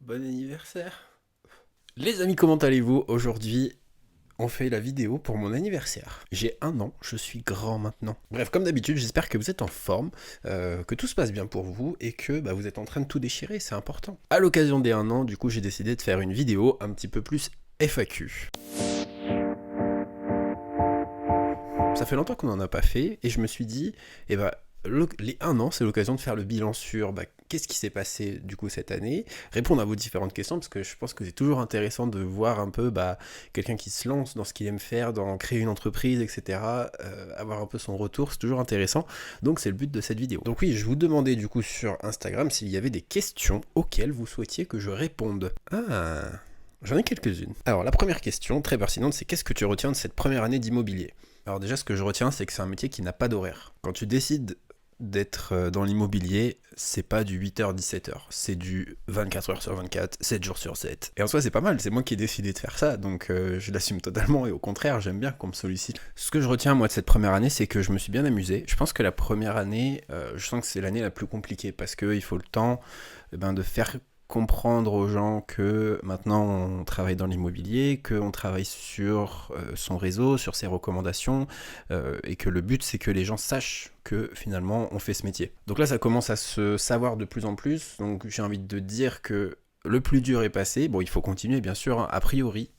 Bon anniversaire. Les amis, comment allez-vous? Aujourd'hui, on fait la vidéo pour mon anniversaire. J'ai 1 an, je suis grand maintenant. Bref, comme d'habitude, j'espère que vous êtes en forme, que tout se passe bien pour vous et que vous êtes en train de tout déchirer, c'est important. À l'occasion des 1 an, du coup, j'ai décidé de faire une vidéo un petit peu plus FAQ. Ça fait longtemps qu'on n'en a pas fait et je me suis dit, les 1 an, c'est l'occasion de faire le bilan sur qu'est-ce qui s'est passé du coup cette année, répondre à vos différentes questions, parce que je pense que c'est toujours intéressant de voir un peu quelqu'un qui se lance dans ce qu'il aime faire, dans créer une entreprise, etc. Avoir un peu son retour, c'est toujours intéressant. Donc c'est le but de cette vidéo. Donc oui, je vous demandais du coup sur Instagram s'il y avait des questions auxquelles vous souhaitiez que je réponde. Ah, j'en ai quelques-unes. Alors la première question, très pertinente, c'est qu'est-ce que tu retiens de cette première année d'immobilier? Alors déjà, ce que je retiens, c'est que c'est un métier qui n'a pas d'horaire. Quand tu décides d'être dans l'immobilier, c'est pas du 8h-17h, c'est du 24h sur 24, 7 jours sur 7. Et en soi, c'est pas mal, c'est moi qui ai décidé de faire ça, donc je l'assume totalement, et au contraire, j'aime bien qu'on me sollicite. Ce que je retiens, moi, de cette première année, c'est que je me suis bien amusé. Je pense que la première année, je sens que c'est l'année la plus compliquée, parce qu'il faut le temps de faire comprendre aux gens que maintenant on travaille dans l'immobilier, qu'on travaille sur son réseau, sur ses recommandations, et que le but c'est que les gens sachent que finalement on fait ce métier. Donc là ça commence à se savoir de plus en plus, donc j'ai envie de dire que le plus dur est passé. Bon, il faut continuer bien sûr, hein. A priori,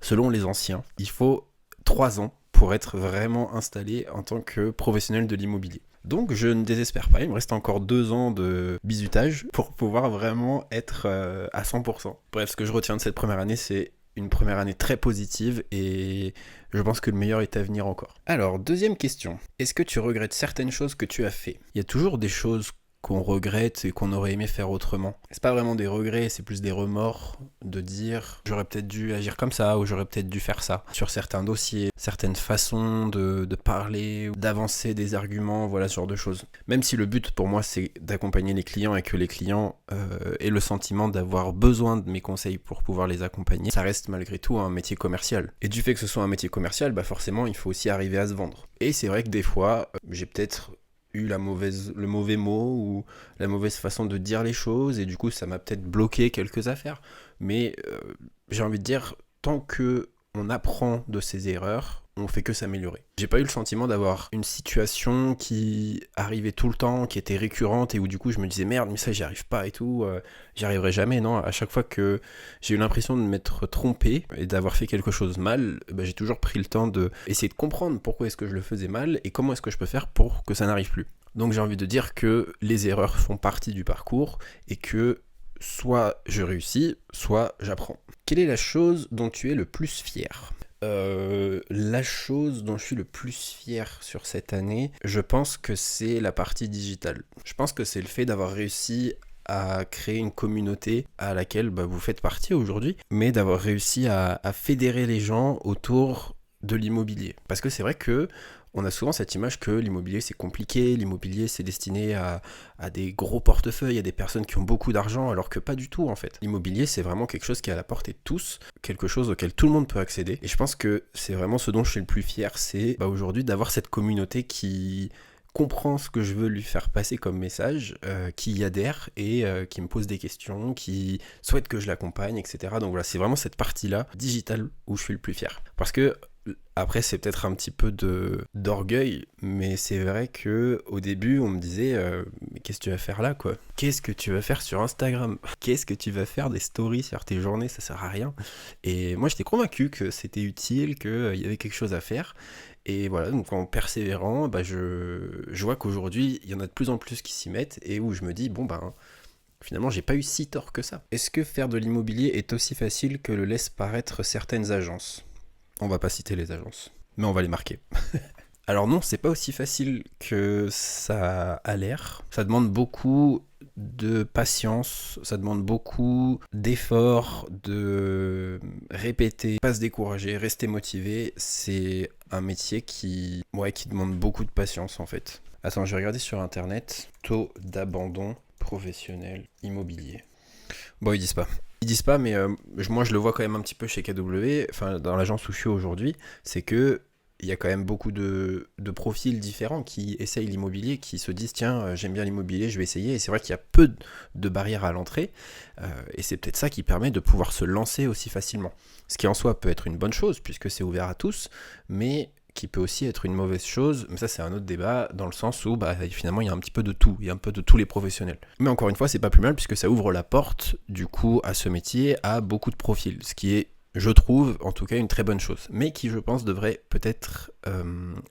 selon les anciens, il faut 3 ans pour être vraiment installé en tant que professionnel de l'immobilier. Donc je ne désespère pas, il me reste encore 2 ans de bizutage pour pouvoir vraiment être à 100%. Bref, ce que je retiens de cette première année, c'est une première année très positive et je pense que le meilleur est à venir encore. Alors, deuxième question. Est-ce que tu regrettes certaines choses que tu as fait? Il y a toujours des choses qu'on regrette et qu'on aurait aimé faire autrement. C'est pas vraiment des regrets, c'est plus des remords de dire j'aurais peut-être dû agir comme ça ou j'aurais peut-être dû faire ça. Sur certains dossiers, certaines façons de parler, d'avancer des arguments, voilà ce genre de choses. Même si le but pour moi c'est d'accompagner les clients et que les clients aient le sentiment d'avoir besoin de mes conseils pour pouvoir les accompagner, ça reste malgré tout un métier commercial. Et du fait que ce soit un métier commercial, forcément il faut aussi arriver à se vendre. Et c'est vrai que des fois, j'ai peut-être eu le mauvais mot ou la mauvaise façon de dire les choses et du coup ça m'a peut-être bloqué quelques affaires. Mais j'ai envie de dire, tant que on apprend de ses erreurs, on fait que s'améliorer. J'ai pas eu le sentiment d'avoir une situation qui arrivait tout le temps, qui était récurrente et où du coup je me disais merde mais ça j'y arrive pas et tout, j'y arriverai jamais. Non, à chaque fois que j'ai eu l'impression de m'être trompé et d'avoir fait quelque chose mal, j'ai toujours pris le temps de essayer de comprendre pourquoi est-ce que je le faisais mal et comment est-ce que je peux faire pour que ça n'arrive plus. Donc j'ai envie de dire que les erreurs font partie du parcours et que soit je réussis, soit j'apprends. Quelle est la chose dont tu es le plus fier? La chose dont je suis le plus fier sur cette année, je pense que c'est la partie digitale. Je pense que c'est le fait d'avoir réussi à créer une communauté à laquelle vous faites partie aujourd'hui, mais d'avoir réussi à fédérer les gens autour de l'immobilier. Parce que c'est vrai que on a souvent cette image que l'immobilier c'est compliqué, l'immobilier c'est destiné à des gros portefeuilles, à des personnes qui ont beaucoup d'argent, alors que pas du tout en fait. L'immobilier c'est vraiment quelque chose qui est à la portée de tous, quelque chose auquel tout le monde peut accéder. Et je pense que c'est vraiment ce dont je suis le plus fier, c'est aujourd'hui d'avoir cette communauté qui comprend ce que je veux lui faire passer comme message, qui y adhère et qui me pose des questions, qui souhaite que je l'accompagne, etc. Donc voilà, c'est vraiment cette partie-là, digitale, où je suis le plus fier. Parce que après, c'est peut-être un petit peu d'orgueil, mais c'est vrai que au début, on me disait mais qu'est-ce que tu vas faire là, quoi? Qu'est-ce que tu vas faire sur Instagram? Qu'est-ce que tu vas faire des stories sur tes journées? Ça sert à rien. Et moi, j'étais convaincu que c'était utile, qu'il y avait quelque chose à faire. Et voilà, donc en persévérant, je vois qu'aujourd'hui, il y en a de plus en plus qui s'y mettent et où je me dis, finalement, j'ai pas eu si tort que ça. Est-ce que faire de l'immobilier est aussi facile que le laissent paraître certaines agences? On va pas citer les agences, mais on va les marquer. Alors non, c'est pas aussi facile que ça a l'air. Ça demande beaucoup de patience, ça demande beaucoup d'efforts, de répéter, pas se décourager, rester motivé. C'est un métier qui demande beaucoup de patience en fait. Attends, je vais regarder sur internet. Taux d'abandon professionnel immobilier. Bon, ils disent pas. Ils disent pas, mais moi je le vois quand même un petit peu chez KW, enfin dans l'agence où je suis aujourd'hui, c'est que il y a quand même beaucoup de profils différents qui essayent l'immobilier, qui se disent tiens, j'aime bien l'immobilier, je vais essayer. Et c'est vrai qu'il y a peu de barrières à l'entrée, et c'est peut-être ça qui permet de pouvoir se lancer aussi facilement. Ce qui en soi peut être une bonne chose, puisque c'est ouvert à tous, mais qui peut aussi être une mauvaise chose, mais ça c'est un autre débat, dans le sens où finalement il y a un petit peu de tout, il y a un peu de tous les professionnels. Mais encore une fois, c'est pas plus mal, puisque ça ouvre la porte, du coup, à ce métier, à beaucoup de profils, ce qui est, je trouve, en tout cas, une très bonne chose, mais qui, je pense, devrait peut-être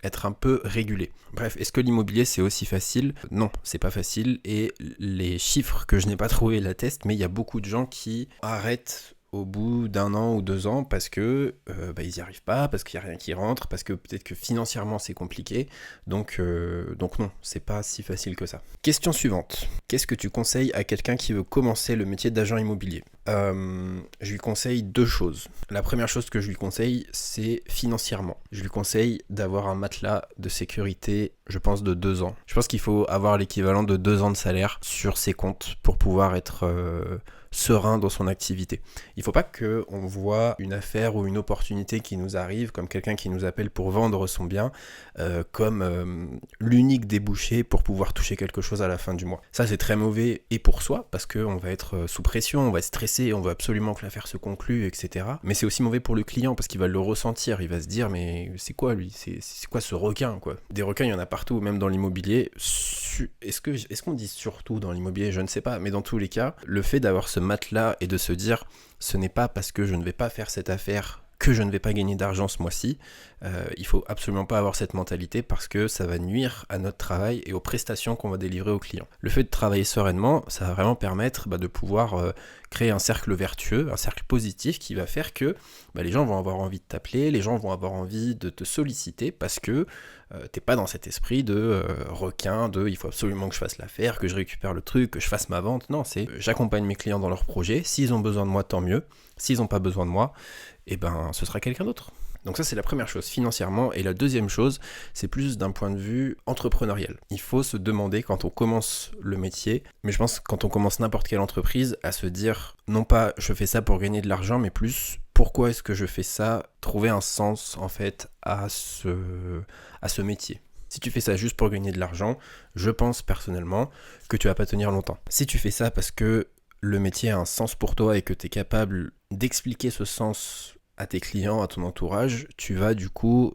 être un peu régulé. Bref, est-ce que l'immobilier, c'est aussi facile ? Non, c'est pas facile, et les chiffres que je n'ai pas trouvés l'attestent, mais il y a beaucoup de gens qui arrêtent au bout d'1 an ou 2 ans parce que ils n'y arrivent pas, parce qu'il n'y a rien qui rentre, parce que peut-être que financièrement c'est compliqué, donc non, c'est pas si facile que ça. Question suivante, qu'est-ce que tu conseilles à quelqu'un qui veut commencer le métier d'agent immobilier ? Je lui conseille 2 choses. La première chose que je lui conseille, c'est financièrement. Je lui conseille d'avoir un matelas de sécurité, je pense, de 2 ans. Je pense qu'il faut avoir l'équivalent de 2 ans de salaire sur ses comptes pour pouvoir être serein dans son activité. Il ne faut pas qu'on voit une affaire ou une opportunité qui nous arrive, comme quelqu'un qui nous appelle pour vendre son bien, comme l'unique débouché pour pouvoir toucher quelque chose à la fin du mois. Ça, c'est très mauvais, et pour soi, parce qu'on va être sous pression, on va être stressé, on veut absolument que l'affaire se conclue, etc. Mais c'est aussi mauvais pour le client, parce qu'il va le ressentir, il va se dire, mais c'est quoi lui ? C'est quoi ce requin, quoi ? Des requins, il y en a partout, même dans l'immobilier. Est-ce qu'on dit surtout dans l'immobilier ? Je ne sais pas, mais dans tous les cas, le fait d'avoir ce matelas et de se dire, ce n'est pas parce que je ne vais pas faire cette affaire que je ne vais pas gagner d'argent ce mois-ci, il faut absolument pas avoir cette mentalité, parce que ça va nuire à notre travail et aux prestations qu'on va délivrer aux clients. Le fait de travailler sereinement, ça va vraiment permettre de pouvoir créer un cercle vertueux, un cercle positif qui va faire que les gens vont avoir envie de t'appeler, les gens vont avoir envie de te solliciter, parce que t'es pas dans cet esprit de requin, de il faut absolument que je fasse l'affaire, que je récupère le truc, que je fasse ma vente. Non, c'est j'accompagne mes clients dans leurs projets, s'ils ont besoin de moi, tant mieux, s'ils n'ont pas besoin de moi, ce sera quelqu'un d'autre. Donc ça, c'est la première chose, financièrement. Et la deuxième chose, c'est plus d'un point de vue entrepreneurial. Il faut se demander, quand on commence le métier, mais je pense quand on commence n'importe quelle entreprise, à se dire, non pas je fais ça pour gagner de l'argent, mais plus pourquoi est-ce que je fais ça, trouver un sens en fait à ce métier. Si tu fais ça juste pour gagner de l'argent, je pense personnellement que tu vas pas tenir longtemps. Si tu fais ça parce que le métier a un sens pour toi et que tu es capable d'expliquer ce sens à tes clients, à ton entourage, tu vas du coup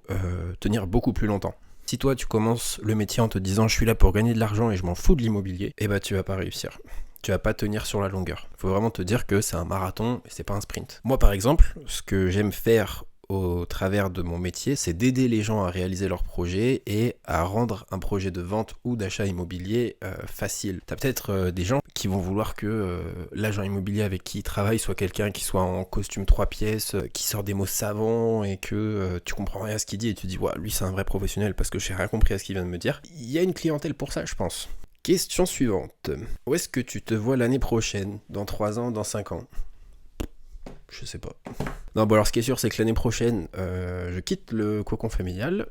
tenir beaucoup plus longtemps. Si toi tu commences le métier en te disant je suis là pour gagner de l'argent et je m'en fous de l'immobilier, tu vas pas réussir. Tu vas pas tenir sur la longueur. Il faut vraiment te dire que c'est un marathon et c'est pas un sprint. Moi par exemple, ce que j'aime faire au travers de mon métier, c'est d'aider les gens à réaliser leurs projets et à rendre un projet de vente ou d'achat immobilier facile. T'as peut-être des gens qui vont vouloir que l'agent immobilier avec qui ils travaillent soit quelqu'un qui soit en costume 3 pièces, qui sort des mots savants et que tu comprends rien à ce qu'il dit et tu dis ouais, lui c'est un vrai professionnel parce que j'ai rien compris à ce qu'il vient de me dire. Il y a une clientèle pour ça, je pense. Question suivante. Où est-ce que tu te vois l'année prochaine ? Dans 3 ans, dans 5 ans ? Je sais pas. Non, bon alors ce qui est sûr, c'est que l'année prochaine, je quitte le cocon familial.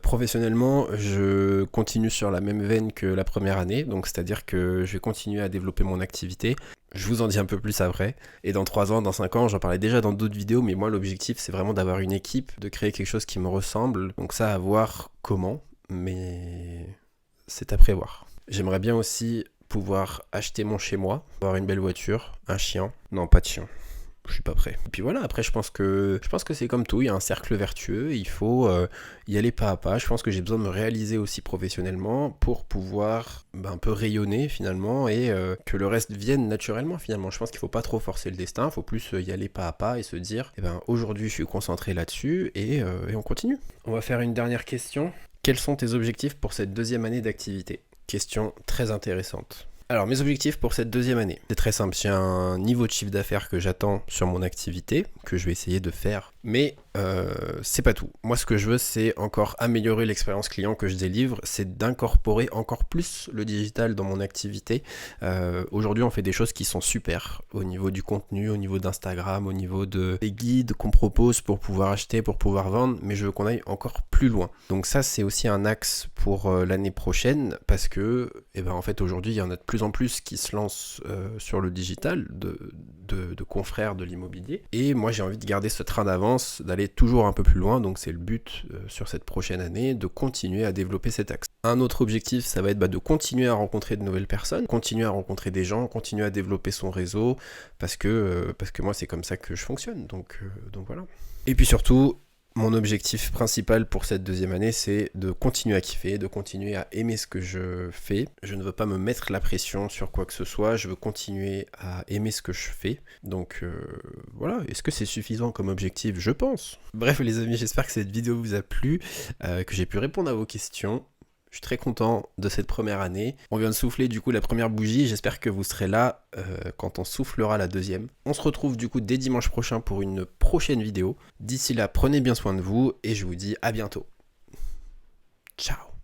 Professionnellement, je continue sur la même veine que la première année, donc c'est-à-dire que je vais continuer à développer mon activité. Je vous en dis un peu plus après. Et dans 3 ans, dans 5 ans, j'en parlais déjà dans d'autres vidéos, mais moi l'objectif c'est vraiment d'avoir une équipe, de créer quelque chose qui me ressemble. Donc ça, à voir comment, mais c'est à prévoir. J'aimerais bien aussi pouvoir acheter mon chez-moi, avoir une belle voiture, un chien. Non, pas de chien. Je suis pas prêt. Et puis voilà, après je pense que c'est comme tout, il y a un cercle vertueux, il faut y aller pas à pas. Je pense que j'ai besoin de me réaliser aussi professionnellement pour pouvoir un peu rayonner finalement et que le reste vienne naturellement finalement. Je pense qu'il faut pas trop forcer le destin, il faut plus y aller pas à pas et se dire aujourd'hui je suis concentré là-dessus et on continue. On va faire une dernière question. Quels sont tes objectifs pour cette 2e année d'activité ? Question très intéressante. Alors, mes objectifs pour cette 2e année, c'est très simple. J'ai un niveau de chiffre d'affaires que j'attends sur mon activité, que je vais essayer de faire. Mais c'est pas tout. Moi, ce que je veux, c'est encore améliorer l'expérience client que je délivre. C'est d'incorporer encore plus le digital dans mon activité. Aujourd'hui, on fait des choses qui sont super au niveau du contenu, au niveau d'Instagram, au niveau des guides qu'on propose pour pouvoir acheter, pour pouvoir vendre. Mais je veux qu'on aille encore plus loin. Donc ça, c'est aussi un axe pour l'année prochaine parce que, en fait, aujourd'hui, il y en a de plus en plus qui se lancent sur le digital, de confrères de l'immobilier. Et moi, j'ai envie de garder ce train d'avance, d'aller aller toujours un peu plus loin, donc c'est le but sur cette prochaine année, de continuer à développer cet axe. Un autre objectif, ça va être de continuer à rencontrer de nouvelles personnes, continuer à rencontrer des gens, continuer à développer son réseau, parce que moi c'est comme ça que je fonctionne, donc voilà. Et puis surtout, mon objectif principal pour cette deuxième année, c'est de continuer à kiffer, de continuer à aimer ce que je fais. Je ne veux pas me mettre la pression sur quoi que ce soit, je veux continuer à aimer ce que je fais. Donc voilà, est-ce que c'est suffisant comme objectif? Je pense. Bref les amis, j'espère que cette vidéo vous a plu, que j'ai pu répondre à vos questions. Je suis très content de cette première année. On vient de souffler du coup la première bougie. J'espère que vous serez là quand on soufflera la deuxième. On se retrouve du coup dès dimanche prochain pour une prochaine vidéo. D'ici là, prenez bien soin de vous et je vous dis à bientôt. Ciao.